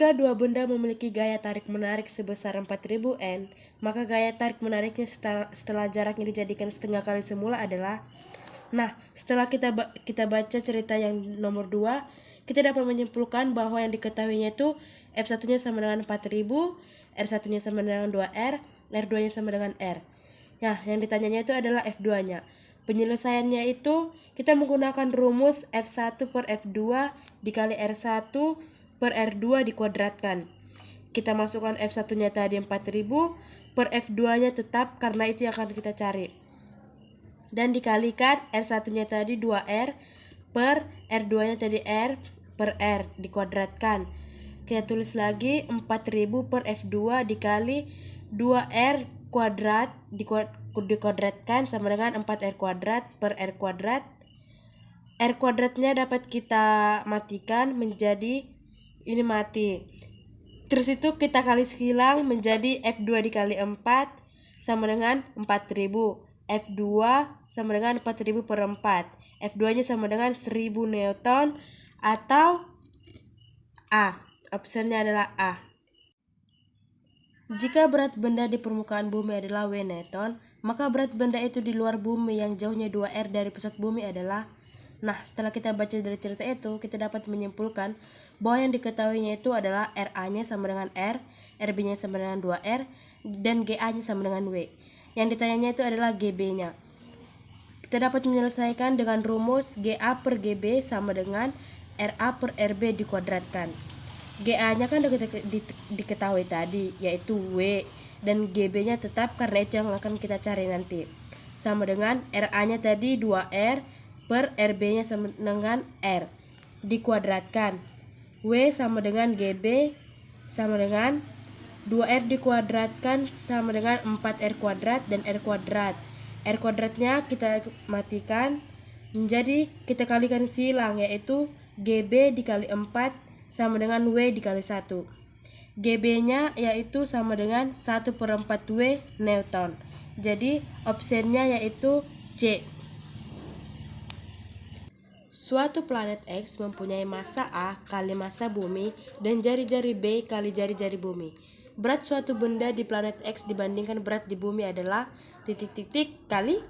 Jika dua benda memiliki gaya tarik-menarik sebesar 4000 N, maka gaya tarik-menariknya setelah jaraknya dijadikan setengah kali semula adalah. Nah, setelah kita baca cerita yang nomor 2, kita dapat menyimpulkan bahwa yang diketahuinya itu F1-nya sama dengan 4000, R1-nya sama dengan 2R, R2-nya sama dengan R. Nah, yang ditanyanya itu adalah F2-nya. Penyelesaiannya itu kita menggunakan rumus F1 per F2 dikali R1 per R2 dikuadratkan. Kita masukkan F1-nya tadi 4000 per F2-nya tetap karena itu yang akan kita cari. Dan dikalikan R1-nya tadi 2R per R2-nya tadi R per R dikuadratkan. Kita tulis lagi 4000 per F2 dikali 2R kuadrat dikuadratkan sama dengan 4R kuadrat per R kuadrat. R kuadratnya dapat kita matikan menjadi ini mati. Terus itu kita kali silang menjadi F2 dikali 4 sama dengan 4000. F2 sama dengan 4000 per 4. F2-nya sama dengan 1000 Newton atau A. Opsinya adalah A. Jika berat benda di permukaan bumi adalah W Newton, maka berat benda itu di luar bumi yang jauhnya 2R dari pusat bumi adalah. Nah, setelah kita baca dari cerita itu, kita dapat menyimpulkan bahwa yang diketahuinya itu adalah RA-nya sama dengan R, RB-nya sama dengan 2R, dan GA-nya sama dengan W. Yang ditanyanya itu adalah GB-nya. Kita dapat menyelesaikan dengan rumus GA per GB sama dengan RA per RB dikuadratkan. GA-nya kan diketahui tadi, yaitu W, dan GB-nya tetap karena itu yang akan kita cari nanti. Sama dengan RA-nya tadi 2R per RB-nya sama dengan R dikuadratkan. W sama dengan GB sama dengan 2R dikuadratkan sama dengan 4R kuadrat dan R kuadrat. R kuadratnya kita matikan menjadi kita kalikan silang, yaitu GB dikali 4 sama dengan W dikali 1. GB-nya yaitu sama dengan 1 per 4 W Newton. Jadi opsinya yaitu C. Suatu planet X mempunyai massa A kali massa bumi dan jari-jari B kali jari-jari bumi. Berat suatu benda di planet X dibandingkan berat di bumi adalah ... kali.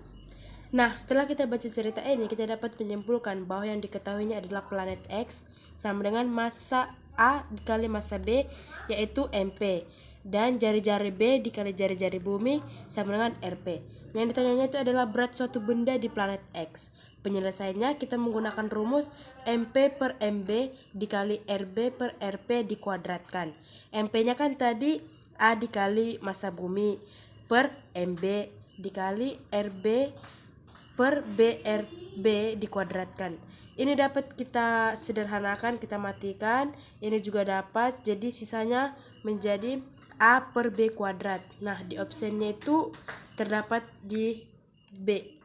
Nah, setelah kita baca cerita ini, kita dapat menyimpulkan bahwa yang diketahuinya adalah planet X sama dengan massa A dikali massa B, yaitu MP, dan jari-jari B dikali jari-jari bumi sama dengan RP. Yang ditanyanya itu adalah berat suatu benda di planet X. Penyelesaiannya kita menggunakan rumus MP per MB dikali RB per RP dikuadratkan. MP-nya kan tadi A dikali massa bumi per MB dikali RB per BRB dikuadratkan. Ini dapat kita sederhanakan, kita matikan. Ini juga dapat, jadi sisanya menjadi A per B kuadrat. Nah, di opsinya itu terdapat di B.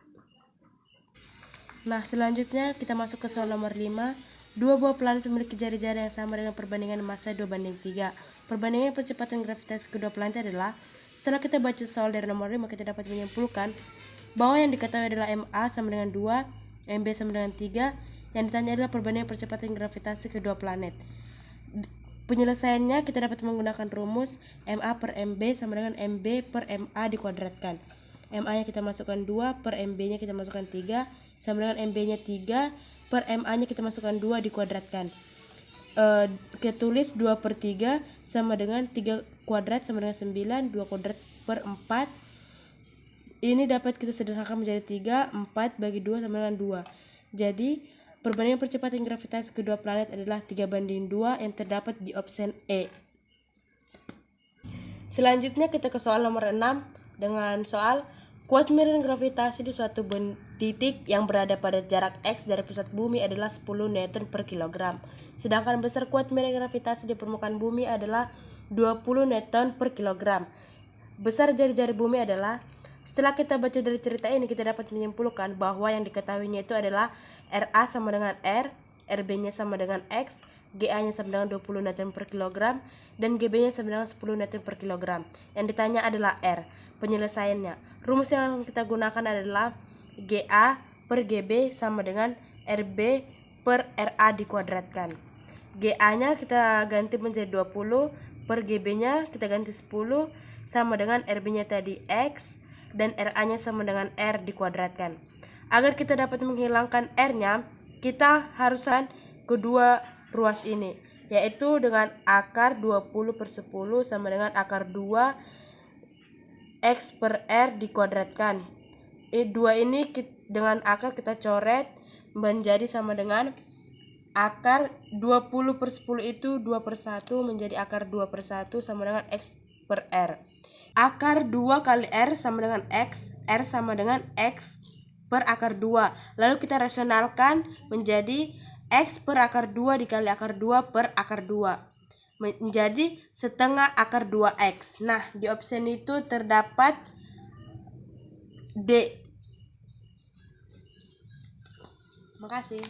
Nah, selanjutnya kita masuk ke soal nomor 5. Dua buah planet memiliki jari-jari yang sama dengan perbandingan massa 2:3. Perbandingan percepatan gravitasi kedua planet adalah. Setelah kita baca soal dari nomor 5, kita dapat menyimpulkan bahwa yang diketahui adalah MA sama dengan 2, MB sama dengan 3. Yang ditanya adalah perbandingan percepatan gravitasi kedua planet. Penyelesaiannya kita dapat menggunakan rumus MA per MB sama dengan MB per MA dikuadratkan. MA-nya kita masukkan 2 per MB-nya kita masukkan 3 sama dengan MB-nya 3 per MA-nya kita masukkan 2 dikuadratkan. Kita tulis 2 per 3 sama dengan 3 kuadrat sama dengan 9, 2 kuadrat per 4. Ini dapat kita sederhanakan menjadi 3, 4 bagi 2 sama dengan 2. Jadi perbandingan percepatan gravitasi kedua planet adalah 3:2 yang terdapat di opsi E. Selanjutnya kita ke soal nomor 6 dengan soal kuat miring gravitasi di suatu titik yang berada pada jarak X dari pusat bumi adalah 10 Newton per kilogram. Sedangkan besar kuat miring gravitasi di permukaan bumi adalah 20 Newton per kilogram. Besar jari-jari bumi adalah. Setelah kita baca dari cerita ini, kita dapat menyimpulkan bahwa yang diketahuinya itu adalah RA sama dengan R, RB-nya sama dengan X, GA-nya sama dengan 20 Newton per kilogram, dan GB-nya sama dengan 10 Newton per kilogram. Yang ditanya adalah R. Penyelesaiannya, rumus yang kita gunakan adalah GA per GB sama dengan RB per RA dikuadratkan. GA-nya kita ganti menjadi 20, per GB-nya kita ganti 10, sama dengan RB-nya tadi X, dan RA-nya sama dengan R dikuadratkan. Agar kita dapat menghilangkan R-nya, kita haruskan kedua ruas ini, yaitu dengan akar 20/10 sama dengan akar 2 X per R dikuadratkan. 2 ini dengan akar kita coret menjadi sama dengan akar 20/10 itu 2/1 menjadi akar 2/1 sama dengan X per R. Akar 2 kali R sama dengan X, R sama dengan X per akar 2. Lalu kita rasionalkan menjadi X per akar 2 dikali akar 2 per akar 2. Menjadi setengah akar 2X. Nah, di opsi itu terdapat D. Makasih.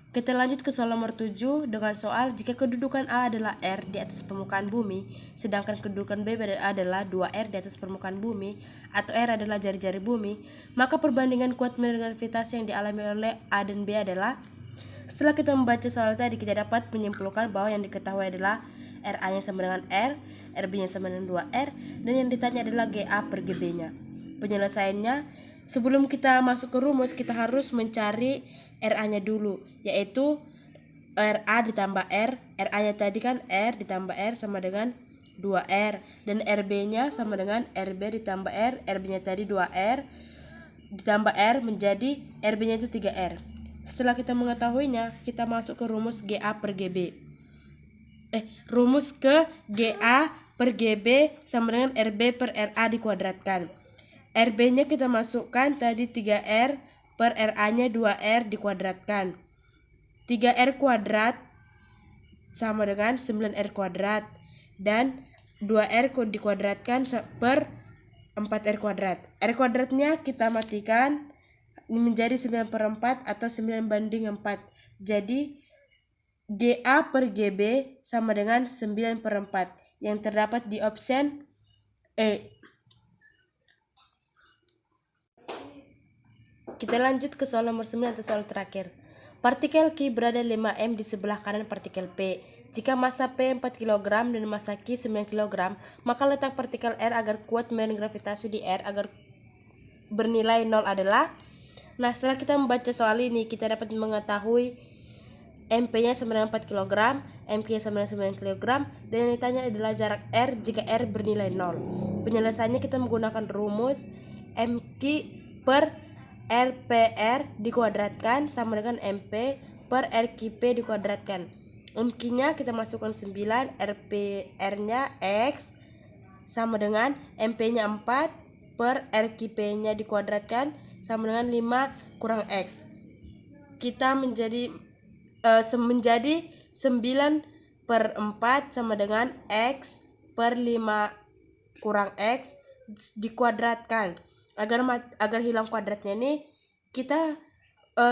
Kita lanjut ke soal nomor 7 dengan soal jika kedudukan A adalah R di atas permukaan bumi, sedangkan kedudukan B adalah 2R di atas permukaan bumi, atau R adalah jari-jari bumi, maka perbandingan kuat medan gravitasi yang dialami oleh A dan B adalah. Setelah kita membaca soal tadi, kita dapat menyimpulkan bahwa yang diketahui adalah RA-nya sama dengan R, RB-nya sama dengan 2R, dan yang ditanya adalah GA per GB-nya. Penyelesaiannya, sebelum kita masuk ke rumus, kita harus mencari RA-nya dulu, yaitu RA ditambah R, RA-nya tadi kan R ditambah R sama dengan 2R, dan RB-nya sama dengan RB ditambah R, RB-nya tadi 2R, ditambah R menjadi RB-nya itu 3R. Setelah kita mengetahuinya, kita masuk ke rumus GA per GB. Rumus ke GA per GB sama dengan RB per RA dikuadratkan. RB-nya kita masukkan tadi 3R per RA-nya 2R dikuadratkan. 3R kuadrat sama dengan 9R kuadrat. Dan 2R dikuadratkan per 4R kuadrat. R kuadratnya kita matikan menjadi 9/4 atau 9/4. Jadi GA per GB sama dengan 9/4 yang terdapat di opsi E. Kita lanjut ke soal nomor 9 atau soal terakhir. Partikel Q berada 5 m di sebelah kanan partikel P. Jika massa P 4 kg dan massa Q 9 kg, maka letak partikel R agar kuat medan gravitasi di R agar bernilai 0 adalah. Nah, setelah kita membaca soal ini, kita dapat mengetahui MP-nya sama dengan 4 kg, MQ-nya sama dengan 9 kg, dan yang ditanya adalah jarak R jika R bernilai 0. Penyelesaiannya kita menggunakan rumus MQ per RPR dikuadratkan sama dengan MP per RQP dikuadratkan. MQ-nya kita masukkan 9, RPR-nya X sama dengan MP-nya 4 per RQP-nya dikuadratkan sama dengan 5 kurang X. Kita menjadi 9/4 sama dengan X per 5 kurang X dikuadratkan. Agar hilang kuadratnya ini, kita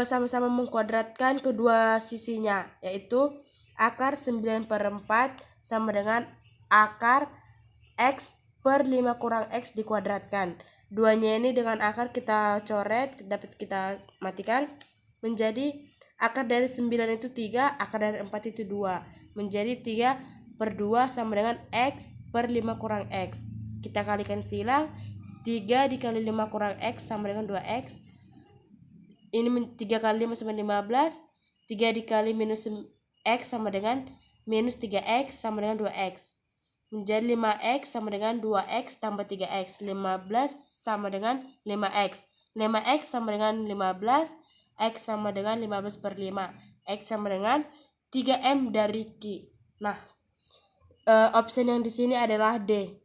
sama-sama mengkuadratkan kedua sisinya, yaitu akar 9/4 sama dengan akar X per 5 kurang X dikuadratkan. Duanya ini dengan akar kita coret, dapat kita matikan menjadi akar dari 9 itu 3, akar dari 4 itu 2. Menjadi 3/2 sama dengan X per 5 kurang X. Kita kalikan silang, 3 dikali 5 kurang X sama dengan 2X. Ini 3 kali 5 sama 15. 3 dikali minus X sama dengan minus 3X sama dengan 2X. Menjadi 5X sama dengan 2X tambah 3X. 15 sama dengan 5X. 5X sama dengan 15. X sama dengan 15/5. X sama dengan 3M dari Q. Nah, opsi yang di sini adalah D.